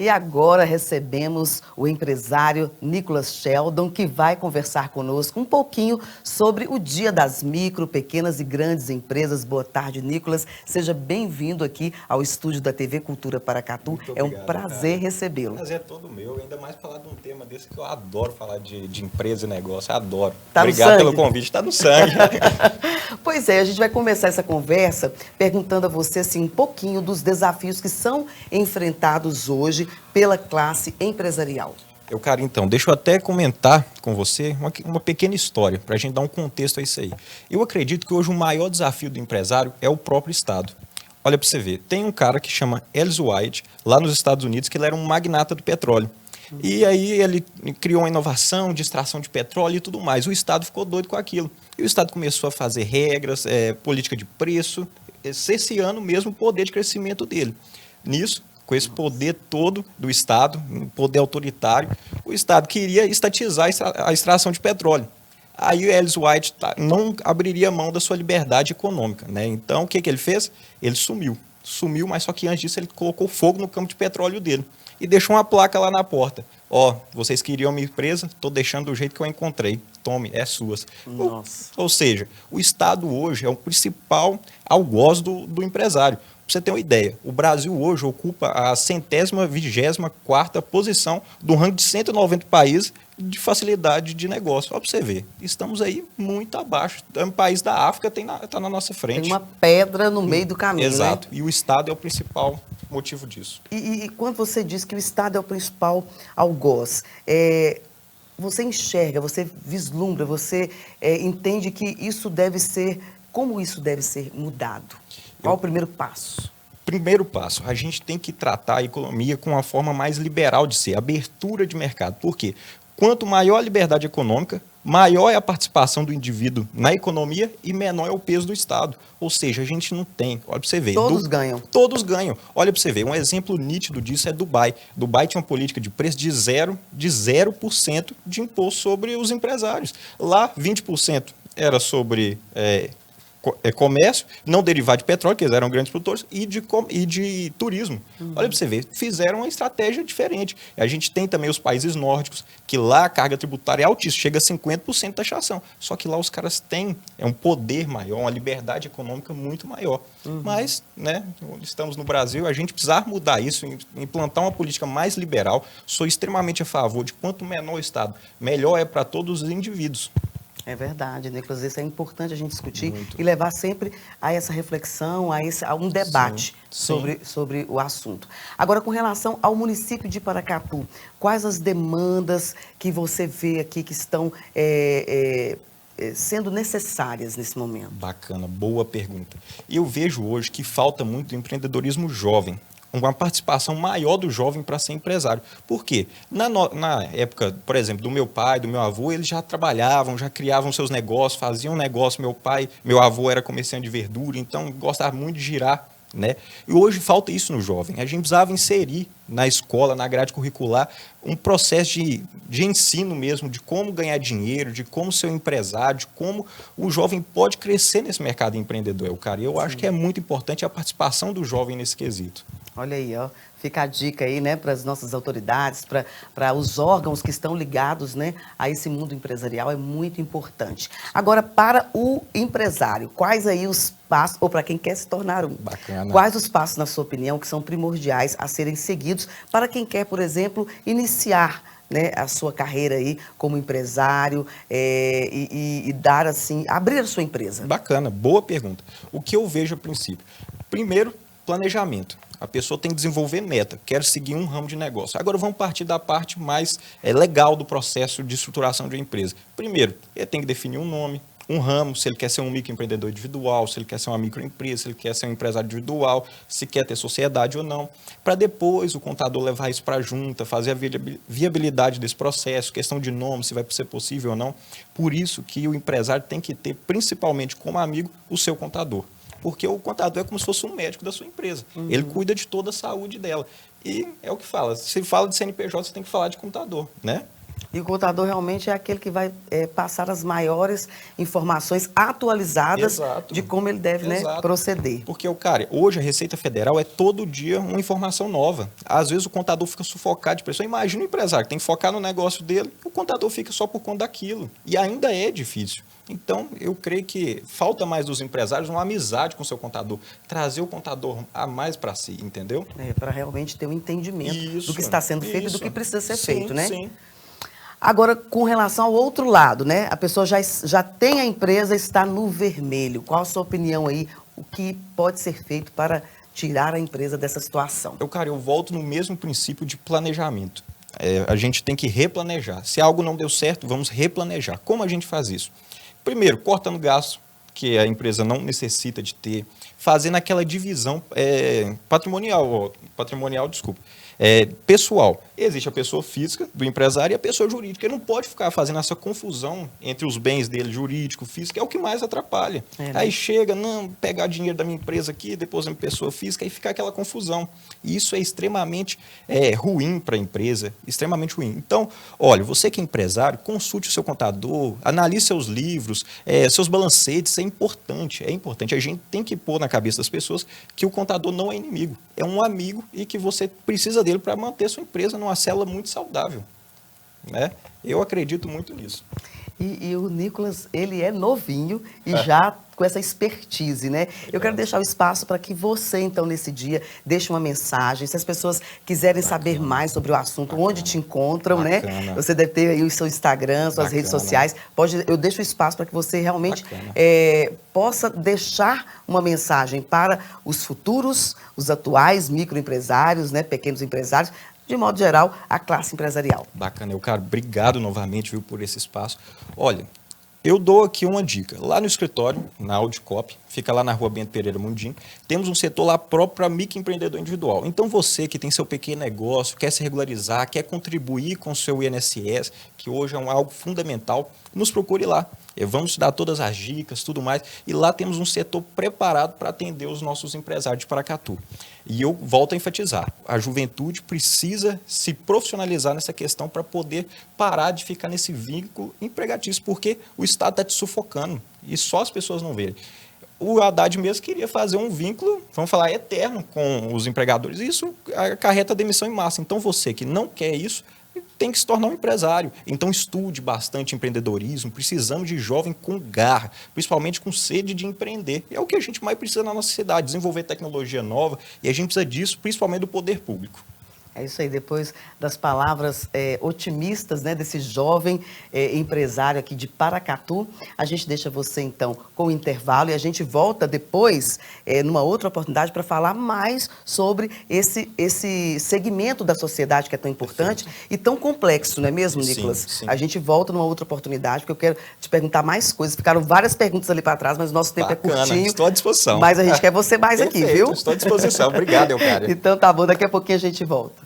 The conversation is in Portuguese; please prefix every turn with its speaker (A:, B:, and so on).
A: E agora recebemos o empresário Nicholas Sheldon, que vai conversar conosco um pouquinho sobre o Dia das Micro, Pequenas e Grandes Empresas. Boa tarde, Nicholas. Seja bem-vindo aqui ao estúdio da TV Cultura Paracatu.
B: Muito
A: É um
B: obrigado,
A: prazer
B: cara.
A: recebê-lo.
B: O prazer é todo meu, ainda mais falar de um tema desse que eu adoro falar de empresa e negócio, eu adoro.
A: Tá no
B: Obrigado pelo
A: sangue?
B: convite, está no sangue.
A: Pois é, a gente vai começar essa conversa perguntando a você assim, um pouquinho dos desafios que são enfrentados hoje pela classe empresarial.
B: Cara, então, deixa eu até comentar com você uma pequena história, para a gente dar um contexto a isso aí. Eu acredito que hoje o maior desafio do empresário é o próprio Estado. Olha para você ver, tem um cara que chama Ellis White, lá nos Estados Unidos, que ele era um magnata do petróleo. E aí ele criou uma inovação de extração de petróleo e tudo mais. O Estado ficou doido com aquilo. E o Estado começou a fazer regras, política de preço, cerceando mesmo o poder de crescimento dele. Nisso, com esse poder todo do Estado, um poder autoritário, o Estado queria estatizar a extração de petróleo. Aí o Ellis White não abriria mão da sua liberdade econômica, né? Então, o que ele fez? Ele sumiu. Sumiu, mas só que antes disso ele colocou fogo no campo de petróleo dele. E deixou uma placa lá na porta. Ó, vocês queriam minha empresa? Estou deixando do jeito que eu encontrei. Tome, é suas.
A: Nossa.
B: Ou seja, o Estado hoje é o principal algoz do empresário. Para você ter uma ideia, o Brasil hoje ocupa a 124ª posição do ranking de 190 países de facilidade de negócio. Olha para você ver, estamos aí muito abaixo. Um país da África está na nossa frente.
A: Tem uma pedra no meio do caminho,
B: Exato.
A: né?
B: E o Estado é o principal motivo disso.
A: E quando você diz que o Estado é o principal algoz, você enxerga, você vislumbra, você entende que isso deve ser, como isso deve ser mudado? Qual o primeiro passo?
B: Primeiro passo, a gente tem que tratar a economia com uma forma mais liberal de ser, abertura de mercado. Por quê? Quanto maior a liberdade econômica, maior é a participação do indivíduo na economia e menor é o peso do Estado. Ou seja, a gente não tem, olha para você ver.
A: Todos ganham.
B: Todos ganham. Olha para você ver, um exemplo nítido disso é Dubai. Dubai tinha uma política de preço de 0% de imposto sobre os empresários. Lá, 20% era sobre comércio, não derivado de petróleo, que eles eram grandes produtores, e de turismo. Olha para você ver, fizeram uma estratégia diferente. A gente tem também os países nórdicos, que lá a carga tributária é altíssima, chega a 50% de taxação. Só que lá os caras têm um poder maior, uma liberdade econômica muito maior. Mas, né, estamos no Brasil, a gente precisa mudar isso, implantar uma política mais liberal. Sou extremamente a favor de quanto menor o Estado, melhor é para todos os indivíduos.
A: É verdade, Nicholas, isso é importante a gente discutir
B: Muito.
A: e levar sempre a essa reflexão, a um debate
B: Sim.
A: sobre o assunto. Agora, com relação ao município de Paracatu, quais as demandas que você vê aqui que estão sendo necessárias nesse momento?
B: Bacana, boa pergunta. Eu vejo hoje que falta muito empreendedorismo jovem, uma participação maior do jovem para ser empresário. Por quê? Na época, por exemplo, do meu pai, do meu avô, eles já trabalhavam, já criavam seus negócios, faziam negócio. Meu avô era comerciante de verdura, então gostava muito de girar, né? E hoje falta isso no jovem. A gente precisava inserir na escola, na grade curricular, um processo de ensino mesmo, de como ganhar dinheiro, de como ser um empresário, de como o jovem pode crescer nesse mercado empreendedor, cara. E eu acho que é muito importante a participação do jovem nesse quesito.
A: Olha aí, ó, fica a dica aí, né, para as nossas autoridades, para os órgãos que estão ligados, né, a esse mundo empresarial, é muito importante. Agora, para o empresário, quais aí os passos, ou para quem quer se tornar um,
B: Bacana.
A: quais os passos, na sua opinião, que são primordiais a serem seguidos para quem quer, por exemplo, iniciar, né, a sua carreira aí como empresário e dar assim, abrir a sua empresa?
B: Bacana, boa pergunta. O que eu vejo a princípio? Primeiro, planejamento. A pessoa tem que desenvolver meta, quero seguir um ramo de negócio. Agora vamos partir da parte mais legal do processo de estruturação de uma empresa. Primeiro, ele tem que definir um nome, um ramo, se ele quer ser um microempreendedor individual, se ele quer ser uma microempresa, se ele quer ser um empresário individual, se quer ter sociedade ou não, para depois o contador levar isso para a junta, fazer a viabilidade desse processo, questão de nome, se vai ser possível ou não. Por isso que o empresário tem que ter, principalmente como amigo, o seu contador. Porque o contador é como se fosse um médico da sua empresa. Ele cuida de toda a saúde dela. E é o que fala. Se fala de CNPJ, você tem que falar de contador, né?
A: E o contador realmente é aquele que vai passar as maiores informações atualizadas
B: Exato.
A: de como ele deve, né,
B: Exato.
A: proceder.
B: Porque, cara, hoje a Receita Federal é todo dia uma informação nova. Às vezes o contador fica sufocado de pressão. Imagina o empresário que tem que focar no negócio dele, o contador fica só por conta daquilo. E ainda é difícil. Então, eu creio que falta mais dos empresários uma amizade com o seu contador, trazer o contador a mais para si, entendeu?
A: Para realmente ter um entendimento
B: Isso,
A: do que está sendo feito e do que precisa ser feito, né?
B: Sim.
A: Agora, com relação ao outro lado, né? A pessoa já tem a empresa, está no vermelho. Qual a sua opinião aí? O que pode ser feito para tirar a empresa dessa situação?
B: Eu volto no mesmo princípio de planejamento. A gente tem que replanejar. Se algo não deu certo, vamos replanejar. Como a gente faz isso? Primeiro, cortando gasto, que a empresa não necessita de ter, fazendo aquela divisão pessoal. Existe a pessoa física do empresário e a pessoa jurídica. Ele não pode ficar fazendo essa confusão entre os bens dele, jurídico, físico, é o que mais atrapalha.
A: Né?
B: Aí chega, não, pegar dinheiro da minha empresa aqui, depois da minha pessoa física, aí fica aquela confusão. E isso é extremamente ruim para a empresa, extremamente ruim. Então, olha, você que é empresário, consulte o seu contador, analise seus livros, seus balancetes, é importante. É importante. A gente tem que pôr na cabeça das pessoas que o contador não é inimigo, é um amigo e que você precisa dele para manter sua empresa numa célula muito saudável, né? Eu acredito muito nisso.
A: E o Nicolas, ele é novinho e já com essa expertise, né? Eu quero deixar o espaço para que você, então, nesse dia, deixe uma mensagem. Se as pessoas quiserem saber mais sobre o assunto, onde te encontram, né? Você deve ter aí o seu Instagram, suas redes sociais. Eu deixo o espaço para que você realmente possa deixar uma mensagem para os futuros, os atuais microempresários, né? Pequenos empresários, de modo geral, a classe empresarial.
B: Bacana, obrigado novamente, viu, por esse espaço. Olha, eu dou aqui uma dica. Lá no escritório, na Audicop, fica lá na Rua Bento Pereira Mundim, temos um setor lá próprio para microempreendedor individual. Então você que tem seu pequeno negócio, quer se regularizar, quer contribuir com o seu INSS, que hoje é algo fundamental, nos procure lá. Vamos te dar todas as dicas, tudo mais. E lá temos um setor preparado para atender os nossos empresários de Paracatu. E eu volto a enfatizar, a juventude precisa se profissionalizar nessa questão para poder parar de ficar nesse vínculo empregatício, porque o Estado está te sufocando e só as pessoas não verem. O Haddad mesmo queria fazer um vínculo, vamos falar, eterno com os empregadores. Isso acarreta demissão em massa. Então você que não quer isso, tem que se tornar um empresário. Então estude bastante empreendedorismo, precisamos de jovem com garra, principalmente com sede de empreender. É o que a gente mais precisa na nossa cidade, desenvolver tecnologia nova, e a gente precisa disso, principalmente do poder público.
A: É isso aí, depois das palavras otimistas, né, desse jovem empresário aqui de Paracatu, a gente deixa você, então, com o intervalo e a gente volta depois, numa outra oportunidade, para falar mais sobre esse segmento da sociedade que é tão importante e tão complexo, não é mesmo, Nicolas?
B: Sim.
A: A gente volta numa outra oportunidade, porque eu quero te perguntar mais coisas. Ficaram várias perguntas ali para trás, mas o nosso tempo é curtinho.
B: Estou à disposição.
A: Mas a gente quer você mais aqui, viu?
B: Estou à disposição. Obrigado, Eucária.
A: Então tá bom, daqui a pouquinho a gente volta.